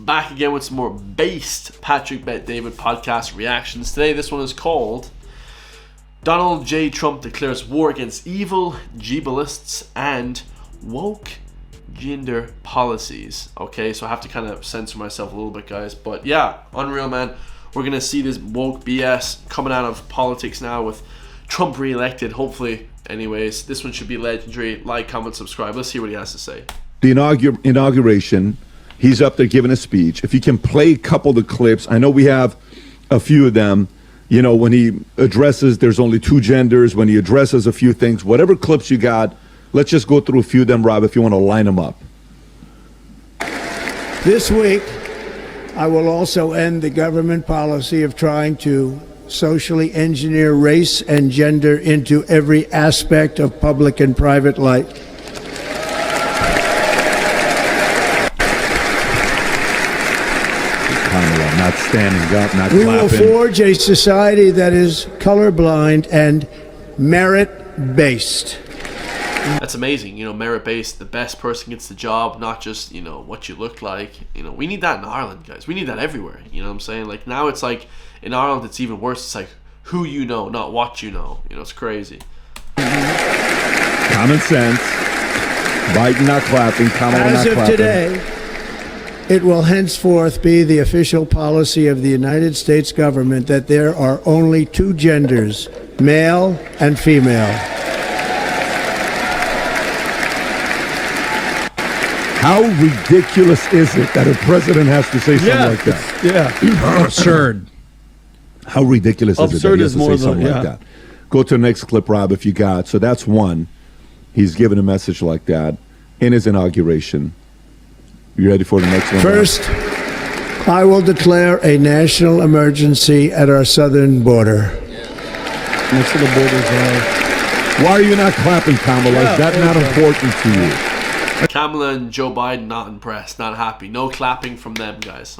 back again with some more based Patrick Bet David podcast reactions. Today, this one is called Donald J. Trump declares war against evil, Globalists, and woke gender policies. Okay, so I have to kind of censor myself a little bit, guys. But yeah, unreal, man. We're going to see this woke BS coming out of politics now with Trump re-elected, hopefully. Anyways, this one should be legendary. Like, comment, subscribe. Let's see what he has to say. The inauguration, he's up there giving a speech. If you can play a couple of the clips, I know we have a few of them. You know, when he addresses there's only two genders, when he addresses a few things, whatever clips you got, let's just go through a few of them, Rob, if you want to line them up. This week, I will also end the government policy of trying to socially engineer race and gender into every aspect of public and private life. Not standing up, not we clapping. will forge a society that is colorblind and merit-based. That's amazing. You know, merit-based, the best person gets the job, not just, you know, what you look like. You know, we need that in Ireland, guys. We need that everywhere. You know what I'm saying? Like, now it's like, in Ireland, it's even worse. It's like, who you know, not what you know. You know, it's crazy. Common sense. Biden not clapping, Kamala not clapping. As of today, it will henceforth be the official policy of the United States government that there are only two genders, male and female. How ridiculous is it that a president has to say something like that? Yeah. Absurd. How ridiculous is it that he has to say something like that? Go to the next clip, Rob, if you got. So that's one. He's given a message like that in his inauguration. You ready for the next one? First, I will declare a national emergency at our southern border. Next to the borders. Why are you not clapping, Kamala? Is that not important to you? Kamala and Joe Biden not impressed, not happy. No clapping from them, guys.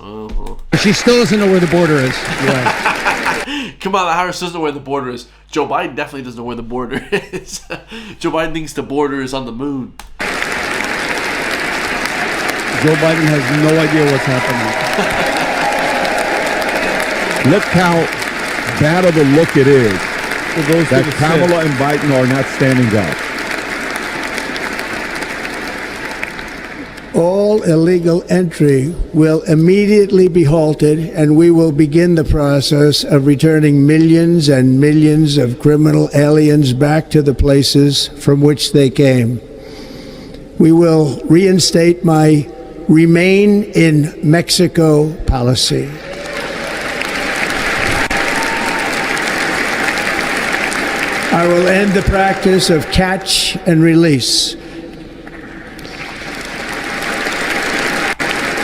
She still doesn't know where the border is. Yeah. Kamala Harris doesn't know where the border is. Joe Biden definitely doesn't know where the border is. Joe Biden thinks the border is on the moon. Joe Biden has no idea what's happening. Look how bad of a look it is that Kamala and Biden are not standing up. All illegal entry will immediately be halted, and we will begin the process of returning millions and millions of criminal aliens back to the places from which they came. We will reinstate my Remain in Mexico policy. I will end the practice of catch and release.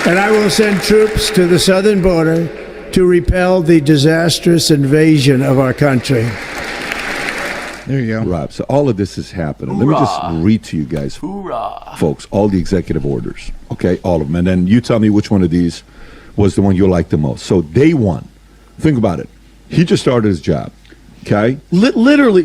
And I will send troops to the southern border to repel the disastrous invasion of our country. There you go. Rob, so all of this is happening. Hoorah. Let me just read to you guys, Hoorah. folks, all the executive orders. Okay, all of them. And then you tell me which one of these was the one you liked the most. So day one, think about it. He just started his job. Okay? Literally.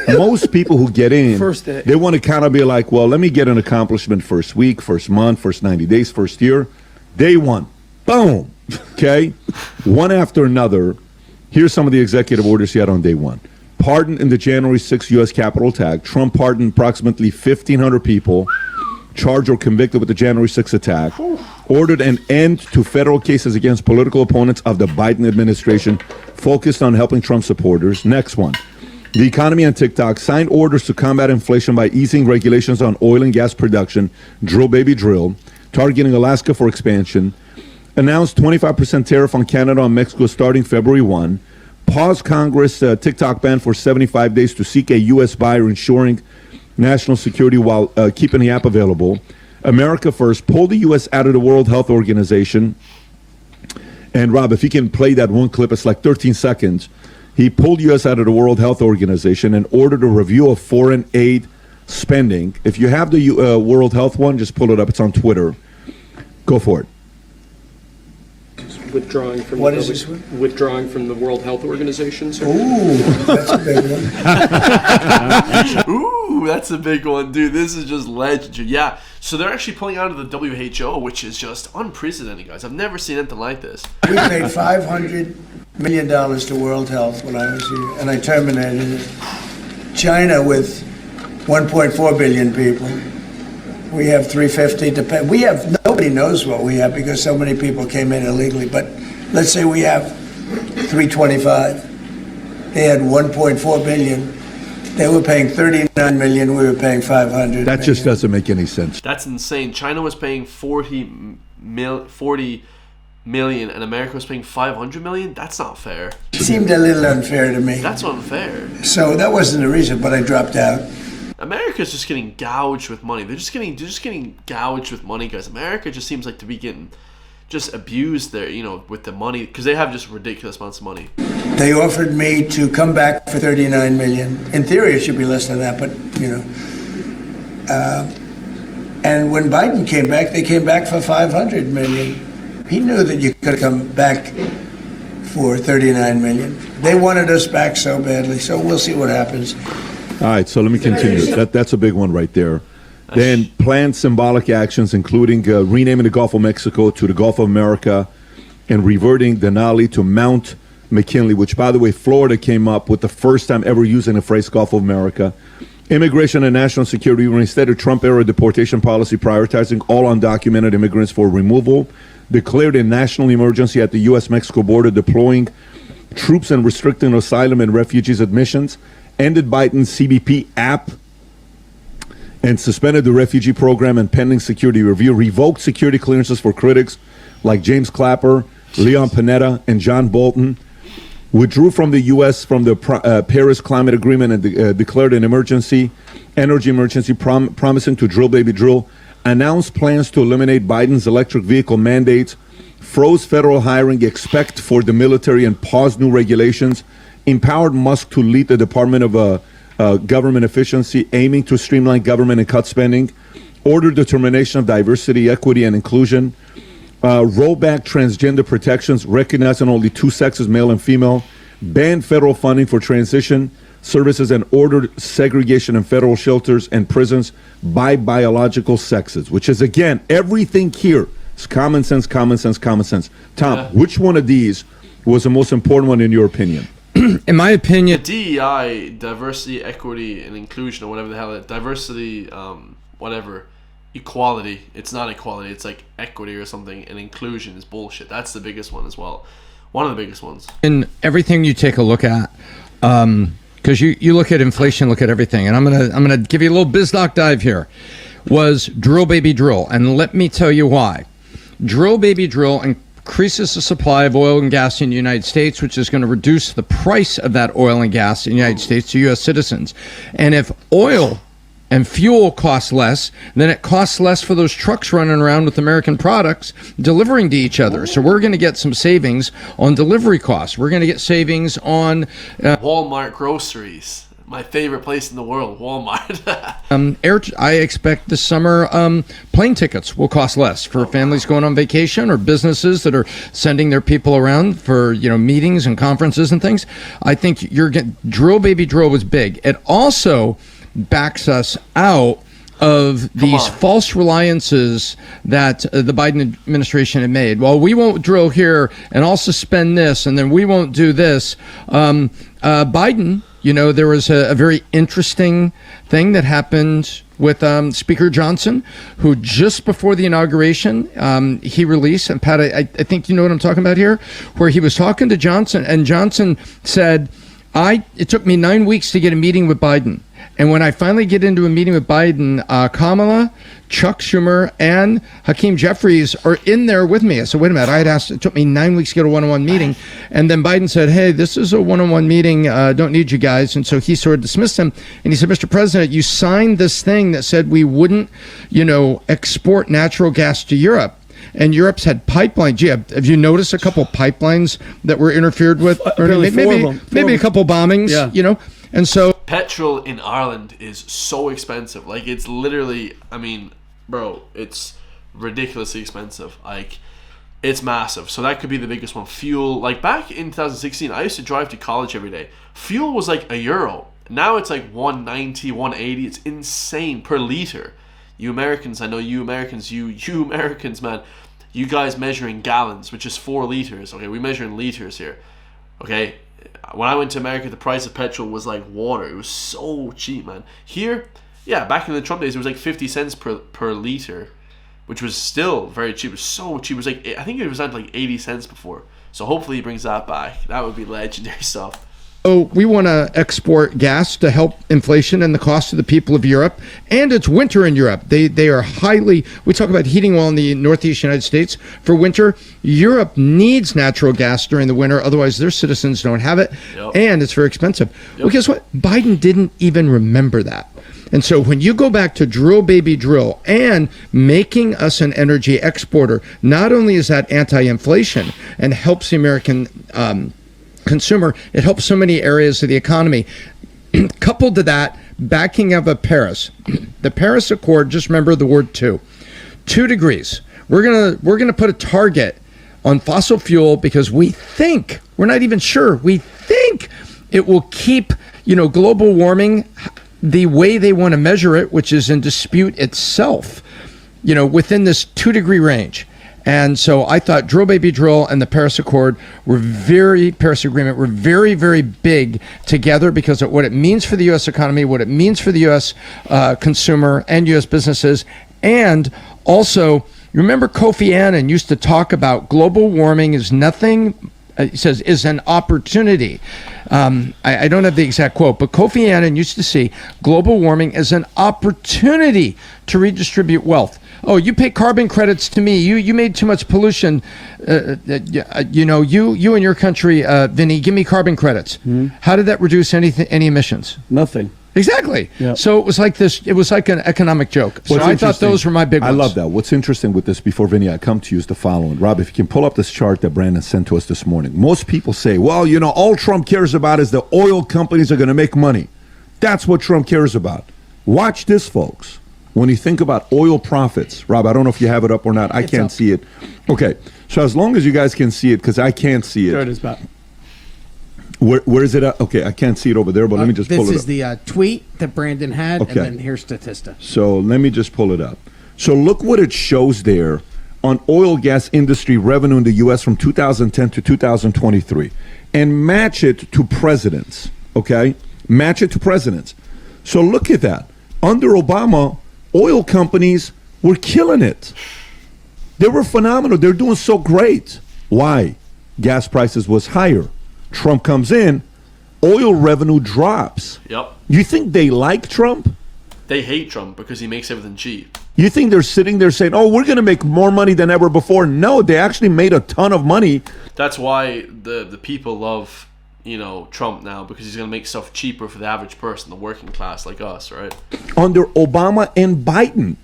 Most people who get in, First day. they want to kind of be like, well, let me get an accomplishment first week, first month, first 90 days, first year. Day one, boom. Okay? One after another. Here's some of the executive orders he had on day one. Pardon in the January 6th U.S. Capitol attack. Trump pardoned approximately 1,500 people charged or convicted with the January 6th attack. Ordered an end to federal cases against political opponents of the Biden administration focused on helping Trump supporters. Next one. The economy and TikTok signed orders to combat inflation by easing regulations on oil and gas production, drill baby drill, targeting Alaska for expansion. Announced 25% tariff on Canada and Mexico starting February 1. Pause Congress TikTok ban for 75 days to seek a U.S. buyer, ensuring national security while keeping the app available. America First, pull the U.S. out of the World Health Organization. And Rob, if you can play that one clip, it's like 13 seconds. He pulled U.S. out of the World Health Organization and ordered a review of foreign aid spending. If you have the World Health one, just pull it up. It's on Twitter. Go for it. withdrawing from What the is this one? withdrawing from the World Health Organization, sir? Ooh, that's a big one. Ooh, that's a big one, dude. This is just legendary. Yeah, so they're actually pulling out of the WHO, which is just unprecedented, guys. I've never seen anything like this. We paid $500 million to World Health when I was here, and I terminated it. China with 1.4 billion people. We have 350 to pay. Nobody knows what we have because so many people came in illegally, but let's say we have 325. They had 1.4 billion. They were paying 39 million. We were paying 500. That just doesn't make any sense. That's insane. China was paying 40 million and America was paying 500 million? That's not fair. It seemed a little unfair to me. That's unfair. So that wasn't the reason, but I dropped out. America's just getting gouged with money. They're just getting gouged with money, guys. America just seems like to be getting just abused there, with the money, because they have just ridiculous amounts of money. They offered me to come back for 39 million. In theory, it should be less than that, but and when Biden came back, they came back for 500 million. He knew that you could come back for 39 million. They wanted us back so badly, so we'll see what happens. All right, so let me continue. That's a big one right there. Then planned symbolic actions, including renaming the Gulf of Mexico to the Gulf of America and reverting Denali to Mount McKinley, which, by the way, Florida came up with the first time ever using the phrase Gulf of America. Immigration and national security instead of Trump-era deportation policy prioritizing all undocumented immigrants for removal. Declared a national emergency at the U.S.-Mexico border, deploying troops and restricting asylum and refugees admissions. Ended Biden's CBP app and suspended the refugee program and pending security review, revoked security clearances for critics like James Clapper, Leon Panetta, and John Bolton, withdrew from the U.S. from the Paris Climate Agreement and declared an energy emergency, promising to drill, baby, drill, announced plans to eliminate Biden's electric vehicle mandates, froze federal hiring, except for the military, and paused new regulations, empowered Musk to lead the Department of Government Efficiency, aiming to streamline government and cut spending, ordered the termination of diversity, equity, and inclusion, roll back transgender protections, recognizing only two sexes, male and female, banned federal funding for transition services, and ordered segregation in federal shelters and prisons by biological sexes, which is, again, everything here is common sense, common sense, common sense. Tom, which one of these was the most important one in your opinion? In my opinion, DEI, diversity, equity, and inclusion, or whatever the hell, diversity, equality. It's not equality, it's like equity or something, and inclusion is bullshit. That's the biggest one as well. One of the biggest ones. in everything you take a look at, because you look at inflation, look at everything, and I'm gonna give you a little BizDoc dive here. Was drill, baby, drill, and let me tell you why. Drill, baby, drill, increases the supply of oil and gas in the United States, which is going to reduce the price of that oil and gas in the United States to U.S. citizens. And if oil and fuel costs less, then it costs less for those trucks running around with American products delivering to each other. So we're going to get some savings on delivery costs. We're going to get savings on Walmart groceries. My favorite place in the world, Walmart. I expect this summer plane tickets will cost less for families going on vacation or businesses that are sending their people around for meetings and conferences and things. I think you're getting drill, baby, drill was big. It also backs us out of these false reliances that the Biden administration had made. Well, we won't drill here, and I'll suspend this, and then we won't do this. Biden, there was a very interesting thing that happened with Speaker Johnson, who just before the inauguration, he released, and Pat, I think you know what I'm talking about here, where he was talking to Johnson, and Johnson said, it took me 9 weeks to get a meeting with Biden. And when I finally get into a meeting with Biden, Kamala, Chuck Schumer, and Hakeem Jeffries are in there with me. I said, wait a minute, I had asked, it took me 9 weeks to get a one-on-one meeting. And then Biden said, hey, this is a one-on-one meeting. Don't need you guys. And so he sort of dismissed him. And he said, Mr. President, you signed this thing that said we wouldn't, export natural gas to Europe. And Europe's had pipelines. Gee, have you noticed a couple pipelines that were interfered with? Maybe a couple bombings, And so petrol in Ireland is so expensive. Like, it's literally, it's ridiculously expensive. Like, It's massive. So that could be the biggest one. Fuel, like back in 2016, I used to drive to college every day. Fuel was like €1. Now it's like 190, 180. It's insane per liter. You Americans, I know you Americans, you Americans, man, you guys measure in gallons, which is 4 liters. Okay, we measure in liters here. Okay, when I went to America, the price of petrol was like water. It was so cheap, man. Here, yeah, back in the Trump days, it was like 50 cents per liter, which was still very cheap. It was so cheap. It was like, I think it was at like 80 cents before. So hopefully he brings that back. That would be legendary stuff. Oh, we want to export gas to help inflation and the cost of the people of Europe. And it's winter in Europe. They are highly, we talk about heating oil in the Northeast United States for winter. Europe needs natural gas during the winter. Otherwise, their citizens don't have it. Yep. And it's very expensive. Yep. Well, guess what? Biden didn't even remember that. And so when you go back to drill, baby, drill, and making us an energy exporter, not only is that anti-inflation and helps the American consumer, it helps so many areas of the economy. Coupled to that, backing up of Paris, the Paris Accord, just remember the word 2 degrees. We're gonna put a target on fossil fuel because we think, we're not even sure, we think it will keep global warming the way they want to measure it, which is in dispute itself, within this 2-degree range. And so I thought drill, baby, drill and the Paris Accord Paris Agreement were very, very big together because of what it means for the U.S. economy, what it means for the U.S. Consumer and U.S. businesses. And also, remember Kofi Annan used to talk about global warming is nothing, he says, is an opportunity. I don't have the exact quote, but Kofi Annan used to see global warming as an opportunity to redistribute wealth. Oh, you pay carbon credits to me. You made too much pollution. You and your country, Vinny, give me carbon credits. Mm-hmm. How did that reduce any emissions? Nothing. Exactly. Yep. So it was like this. It was like an economic joke. So I thought those were my big ones. I love that. What's interesting with this, before Vinny, I come to you, is the following. Rob, if you can pull up this chart that Brandon sent to us this morning. Most people say, well, all Trump cares about is the oil companies are going to make money. That's what Trump cares about. Watch this, folks. When you think about oil profits, Rob, I don't know if you have it up or not. I can't see it. Okay. So as long as you guys can see it, because I can't see it. There it is, Bob. Where is it at? Okay, I can't see it over there, but let me just pull it up. This is the tweet that Brandon had, Okay. and then here's Statista. So let me just pull it up. So look what it shows there on oil gas industry revenue in the U.S. from 2010 to 2023, and match it to presidents, okay? Match it to presidents. So look at that. Under Obama, oil companies were killing it. They were phenomenal. They're doing so great. Why? Gas prices was higher. Trump comes in, oil revenue drops. Yep. You think they like Trump? They hate Trump because he makes everything cheap. You think they're sitting there saying, oh, we're going to make more money than ever before? No, they actually made a ton of money. That's why the people love, Trump now, because he's going to make stuff cheaper for the average person, the working class like us, right? Under Obama and Biden.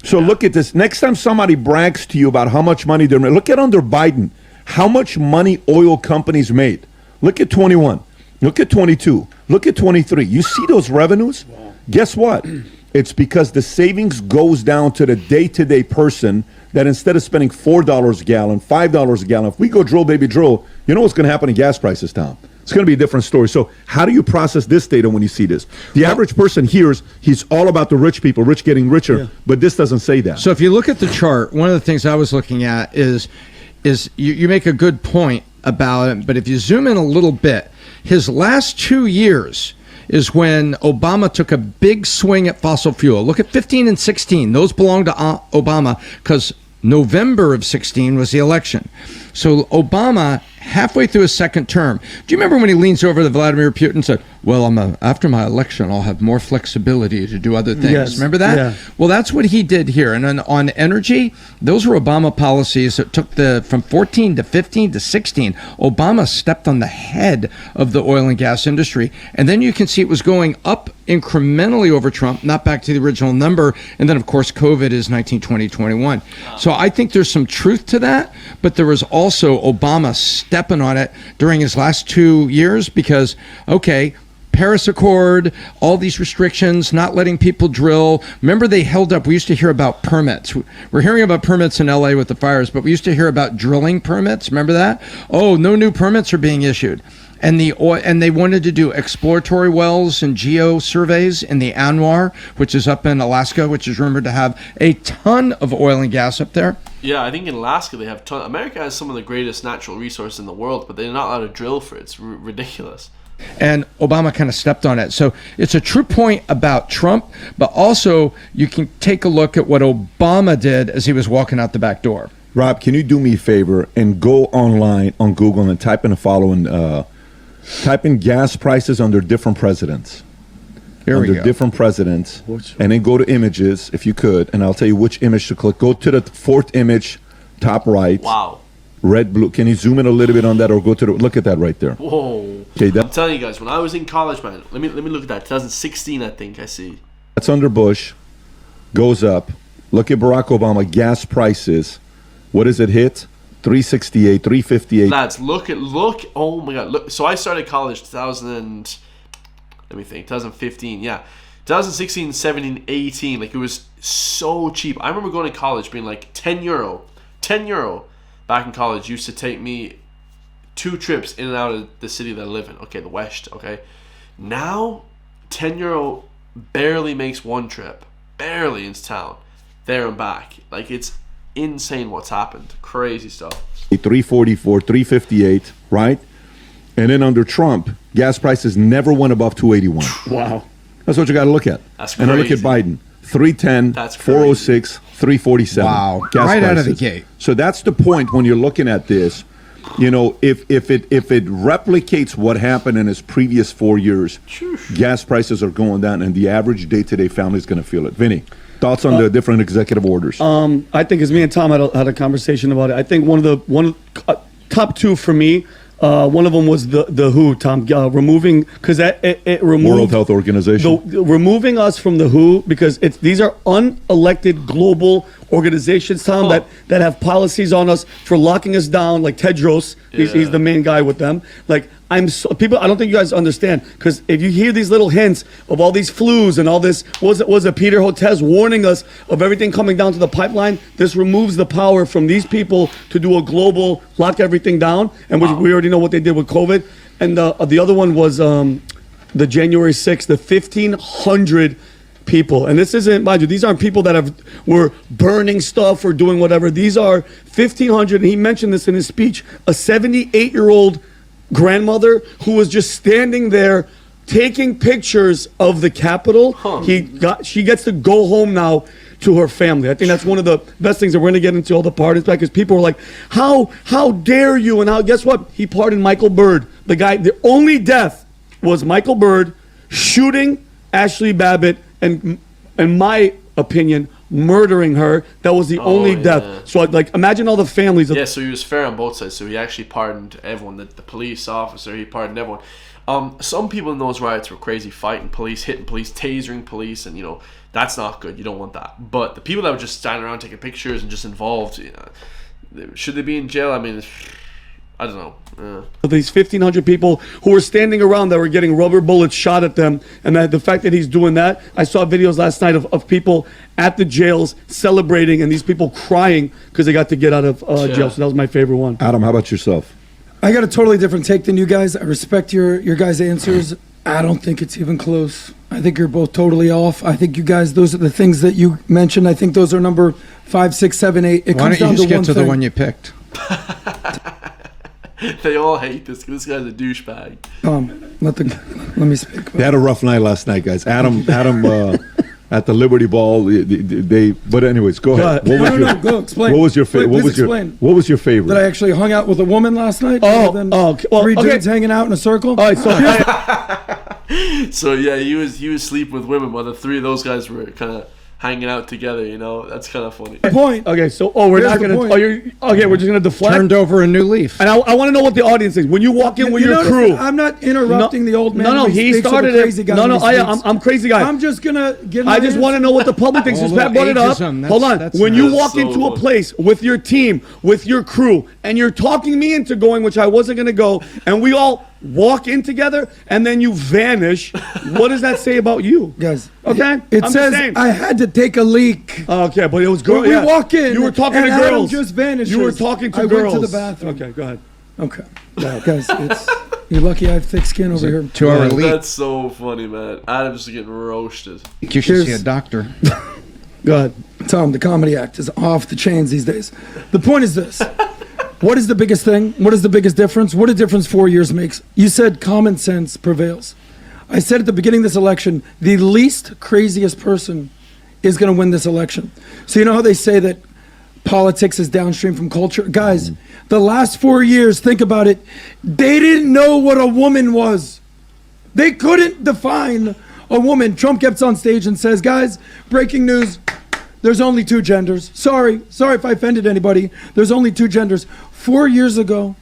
So look at this. Next time somebody brags to you about how much money they're making, look at under Biden, how much money oil companies made. Look at 21. Look at 22. Look at 23. You see those revenues? Wow. Guess what? It's because the savings goes down to the day-to-day person that instead of spending $4 a gallon, $5 a gallon, if we go drill, baby, drill, you know what's going to happen in gas prices, Tom? It's going to be a different story. So how do you process this data when you see this? The average person hears he's all about the rich people, rich getting richer, but this doesn't say that. So if you look at the chart, one of the things I was looking at is you make a good point about it, but if you zoom in a little bit, his last 2 years is when Obama took a big swing at fossil fuel. Look at 15 and 16. Those belong to Obama because November of 16 was the election. So Obama, halfway through his second term, do you remember when he leans over to Vladimir Putin and said, well, after my election, I'll have more flexibility to do other things. Yes. Remember that? Yeah. Well, that's what he did here. And on energy, those were Obama policies that took from 14 to 15 to 16. Obama stepped on the head of the oil and gas industry. And then you can see it was going up incrementally over Trump, not back to the original number. And then, of course, COVID is 19, 20, 21. So I think there's some truth to that. But there was also Obama stepping on it during his last 2 years because, okay, Paris Accord, all these restrictions, not letting people drill. Remember, they held up. We used to hear about permits. We're hearing about permits in LA with the fires, but we used to hear about drilling permits. Remember that? Oh, no new permits are being issued. And they wanted to do exploratory wells and geo surveys in the Anwar, which is up in Alaska, which is rumored to have a ton of oil and gas up there. Yeah, I think in Alaska they have America has some of the greatest natural resources in the world, but they're not allowed to drill for it. It's ridiculous. And Obama kind of stepped on it. So it's a true point about Trump, but also you can take a look at what Obama did as he was walking out the back door. Rob, can you do me a favor and go online on Google and type in the following, type in gas prices under different presidents. Here we Under go. different presidents. And then go to images, if you could, and I'll tell you which image to click. Go to the fourth image, top right. Wow. Red, blue. Can you zoom in a little bit on that, or go to the, look at that right there. Whoa. Okay, I'm telling you guys, when I was in college, man, let me look at that. 2016, I think I see. that's under Bush, goes up. Look at Barack Obama, gas prices. What does it hit? 368, 358. Lads, look. Oh my God, look. So I started college 2015. Yeah, 2016, 17, 18. Like, it was so cheap. I remember going to college being like 10 euro. Back in college used to take me 2 trips in and out of the city that I live in. Okay, the West. Okay, now 10 euro barely makes 1 trip. Barely into town, there and back. Like, it's insane what's happened. Crazy stuff. 344, 358, right? And then under Trump, gas prices never went above 281. Wow. That's what you got to look at. That's And I look at crazy. Biden, 310, That's 406, 347. Wow. Gas Right out of the prices. gate. So that's the point when you're looking at this. You know, if it replicates what happened in his previous 4 years, gas prices are going down, and the average day-to-day family is going to feel it. Vinny, thoughts on the different executive orders? I think as me and Tom had a conversation about it. I think one of top 2 for me. One of them was the WHO, Tom, removing, because it removed World Health Organization. removing us from the WHO, because these are unelected global organizations, Tom, that have policies on us for locking us down, like Tedros. He's the main guy with them. Like, people, I don't think you guys understand, because if you hear these little hints of all these flus and all this, was it Peter Hotez warning us of everything coming down to the pipeline? This removes the power from these people to do a global lock everything down, and which we already know what they did with COVID. And the other one was the January 6th, the 1,500 people. And this isn't, mind you, these aren't people that were burning stuff or doing whatever. These are 1,500, and he mentioned this in his speech, a 78-year-old grandmother who was just standing there taking pictures of the Capitol. She gets to go home now to her family. I think that's one of the best things that we're going to get into all the pardons back, because people were like, how dare you? And guess what? He pardoned Michael Byrd. The guy, the only death was Michael Byrd shooting Ashley Babbitt and, in my opinion, murdering her. That was the only death. So, like, imagine all the families. Yeah, so he was fair on both sides. So he actually pardoned everyone. The police officer, he pardoned everyone. Some people in those riots were crazy, fighting police, hitting police, tasering police, and, you know, that's not good. You don't want that. But the people that were just standing around taking pictures and just involved, you know, should they be in jail? I mean, I don't know. These 1,500 people who were standing around that were getting rubber bullets shot at them, and that the fact that he's doing that, I saw videos last night of people at the jails celebrating, and these people crying because they got to get out of jail. So that was my favorite one. Adam, how about yourself? I got a totally different take than you guys. I respect your guys' answers. I don't think it's even close. I think you're both totally off. I think you guys, those are the things that you mentioned. I think those are number 5, 6, 7, 8. It Why comes don't you down just to get one to thing. the one you picked? They all hate this. This guy's a douchebag. Let me speak. They had a rough night last night, guys. Adam at the Liberty Ball. But anyways, go ahead. Go explain. What was your Wait, favorite? please explain. What was your favorite? That I actually hung out with a woman last night. Okay. Well, 3 okay. dudes hanging out in a circle. All right, so So yeah, he was sleeping with women while the 3 of those guys were kind of hanging out together. You know, that's kind of funny. Point. okay, so we're Here's not the gonna. point. We're just gonna deflect. Turned over a new leaf. And I want to know what the audience thinks when you walk in with You your notice crew. that I'm not interrupting the old man. No, when he speaks or the started crazy it. guy No, when no, he speaks. I'm crazy guy. I'm just gonna give. I just want to know what the public thinks. Oh, Since Pat brought it up. ageism. Hold on. That's When you that's walk so into a good. place with your team, with your crew, and you're talking me into going, which I wasn't going to go, and we all walk in together, and then you vanish. What does that say about you? Guys, Okay? it I'm says just saying. I had to take a leak. Okay, but it was girls. We walk in. You were talking and to Adam girls. just vanishes. You were talking to I girls. went to the bathroom. Okay, go ahead. Okay. Guys, you're lucky I have thick skin over here. 2 hour leak. That's so funny, man. Adam's getting roasted. You should see Here's- a doctor. Go ahead. Tom, the comedy act is off the chains these days. The point is this. What is the biggest thing? What is the biggest difference? What a difference 4 years makes. You said common sense prevails. I said at the beginning of this election, the least craziest person is going to win this election. So you know how they say that politics is downstream from culture? Guys, the last 4 years, think about it, they didn't know what a woman was. They couldn't define a woman. Trump gets on stage and says, guys, breaking news, there's only two genders. Sorry if I offended anybody. There's only two genders. 4 years ago,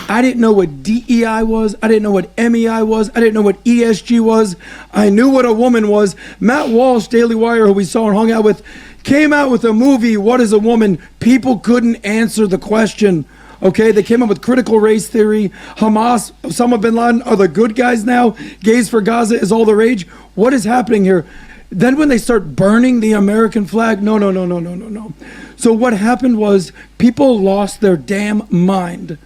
I didn't know what DEI was. I didn't know what MEI was. I didn't know what ESG was. I knew what a woman was. Matt Walsh, Daily Wire, who we saw and hung out with, came out with a movie, What is a Woman? People couldn't answer the question. Okay, they came up with critical race theory. Hamas, Osama bin Laden are the good guys now. Gays for Gaza is all the rage. What is happening here? Then when they start burning the American flag, no. So what happened was people lost their damn mind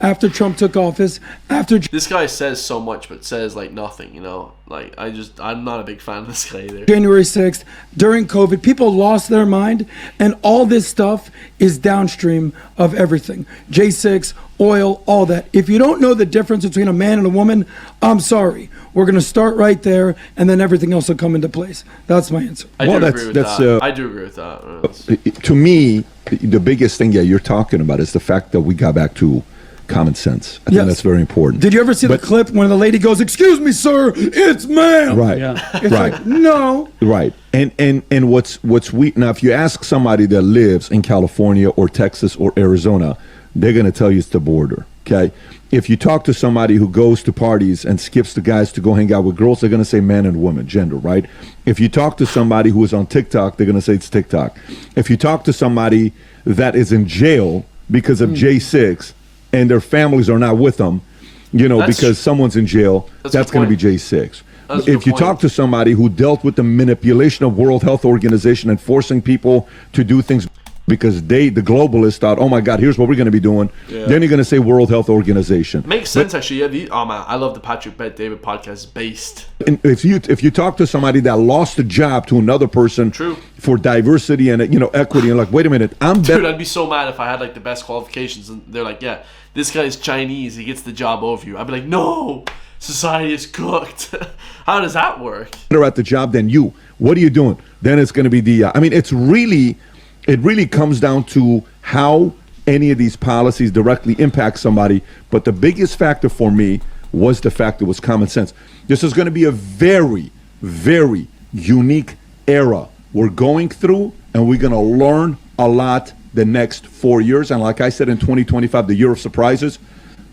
after Trump took office, after This guy says so much, but says like nothing. You know, like I'm not a big fan of this guy either. January 6th, during COVID, people lost their mind, and all this stuff is downstream of everything. J6, oil, all that. If you don't know the difference between a man and a woman, I'm sorry. We're going to start right there, and then everything else will come into place. That's my answer. I Well, do that's- agree with that's, that. I do agree with that. To me, the biggest thing you're talking about is the fact that we got back to common sense. I think Yes. that's very important. Did you ever see the clip when the lady goes, "Excuse me, sir, it's ma'am"? Right. Yeah. It's Right. like, no. Right. And what's now, if you ask somebody that lives in California or Texas or Arizona, they're going to tell you it's the border. Okay. If you talk to somebody who goes to parties and skips the guys to go hang out with girls, they're going to say man and woman, gender, right? If you talk to somebody who is on TikTok, they're going to say it's TikTok. If you talk to somebody that is in jail because of J6 and their families are not with them, because someone's in jail, that's going to be J6. That's a good If you point. talk to somebody who dealt with the manipulation of World Health Organization and forcing people to do things because the globalists thought, oh my God, here's what we're going to be doing. Yeah. Then you're going to say World Health Organization. Makes sense, actually. Yeah, oh man, I love the Patrick Bet David podcast. Based. And if you talk to somebody that lost a job to another person True. for diversity and equity, and like, wait a minute, I'm Dude, better. I'd be so mad if I had like the best qualifications and they're like, yeah, this guy's Chinese, he gets the job over you. I'd be like, no, society is cooked. How does that work? At the job than you. What are you doing? Then it's going to be it really comes down to how any of these policies directly impact somebody. But the biggest factor for me was the fact it was common sense. This is going to be a very, very unique era we're going through, and we're going to learn a lot the next 4 years. And like I said, in 2025, the year of surprises,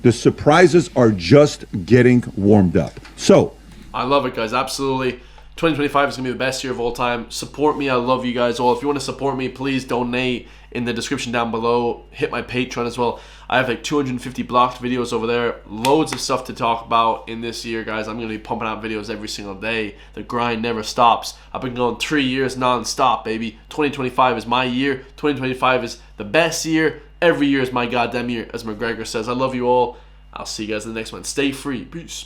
the surprises are just getting warmed up. So, I love it, guys. Absolutely. 2025 is going to be the best year of all time. Support me. I love you guys all. If you want to support me, please donate in the description down below. Hit my Patreon as well. I have like 250 blocked videos over there. Loads of stuff to talk about in this year, guys. I'm going to be pumping out videos every single day. The grind never stops. I've been going 3 years non-stop, baby. 2025 is my year. 2025 is the best year. Every year is my goddamn year, as McGregor says. I love you all. I'll see you guys in the next one. Stay free. Peace.